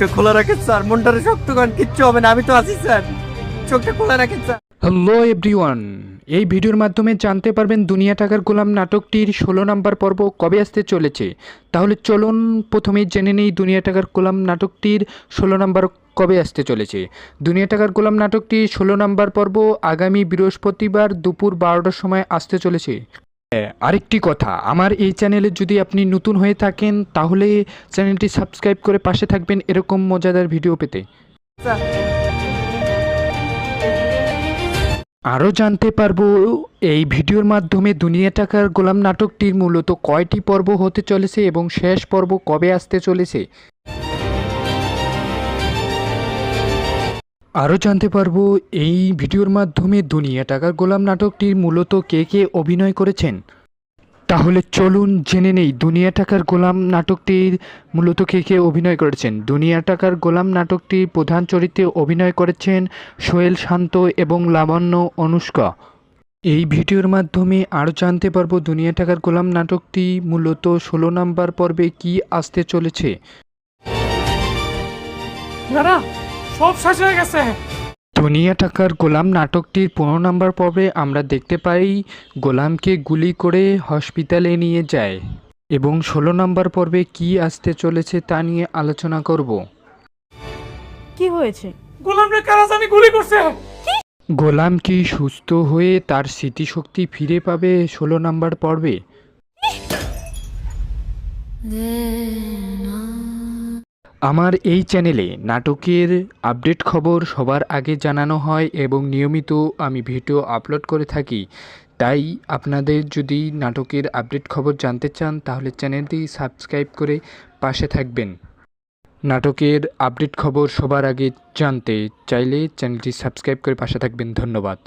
চোখটা খোলা রাখেন স্যার, মনটারে শক্ত করেন, কিচ্ছু হবে না, আমি তো আছি স্যার, চোখটা খোলা রাখেন স্যার। হ্যালো এভরিওয়ান, এই ভিডিওর মাধ্যমে জানতে পারবেন দুনিয়া টাকার গোলাম নাটকটির 16 নম্বর পর্ব কবে আসতে চলেছে। তাহলে চলুন প্রথমেই জেনে নেই দুনিয়া টাকার গোলাম নাটকটির 16 নম্বর কবে আসতে চলেছে। দুনিয়া টাকার গোলাম নাটকটির 16 নম্বর পর্ব আগামী বৃহস্পতিবার দুপুর 12টার সময় আসতে চলেছে। আরেকটি কথা, আমার এই চ্যানেলে যদি আপনি নতুন হয়ে থাকেন তাহলে চ্যানেলটি সাবস্ক্রাইব করে পাশে থাকবেন এরকম মজাদার ভিডিও পেতে। স্যার আরও জানতে পারবো এই ভিডিওর মাধ্যমে দুনিয়া টাকার গোলাম নাটকটির মূলত কয়টি পর্ব হতে চলেছে এবং শেষ পর্ব কবে আসতে চলেছে। আরও জানতে পারবো এই ভিডিওর মাধ্যমে দুনিয়া টাকার গোলাম নাটকটির মূলত কে কে অভিনয় করেছেন। তাহলে চলুন জেনে নেই দুনিয়া টাকার গোলাম নাটকটির মূলত কে কে অভিনয় করেছেন। দুনিয়া টাকার গোলাম নাটকটির প্রধান চরিত্রে অভিনয় করেছেন সোহেল শান্ত এবং লাবণ্য অনুষ্কা। এই ভিডিওর মাধ্যমে আরও জানতে পারবো দুনিয়া টাকার গোলাম নাটকটি মূলত 16 নম্বর পর্বে কি আসতে চলেছে। দাদা সব শেষ হয়ে গেছে। দুনিয়া টাকার গোলাম নাটকটির 15 নম্বর পর্বে আমরা দেখতে পাই গোলামকে গুলি করে হসপিটালে নিয়ে যায় এবং 16 নম্বর পর্বে কি আসতে চলেছে তা নিয়ে আলোচনা করব। কি হয়েছে? গোলাম রে কারা জানি গুলি করছে। গোলাম কি সুস্থ হয়ে তার স্মৃতিশক্তি ফিরে পাবে 16 নম্বর পর্বে? আমার এই চ্যানেলে নাটকের আপডেট খবর সবার আগে জানানো হয় এবং নিয়মিত আমি ভিডিও আপলোড করে থাকি। তাই আপনাদের যদি নাটকের আপডেট খবর জানতে চান তাহলে চ্যানেলটি সাবস্ক্রাইব করে পাশে থাকবেন। নাটকের আপডেট খবর সবার আগে জানতে চাইলে চ্যানেলটি সাবস্ক্রাইব করে পাশে থাকবেন। ধন্যবাদ।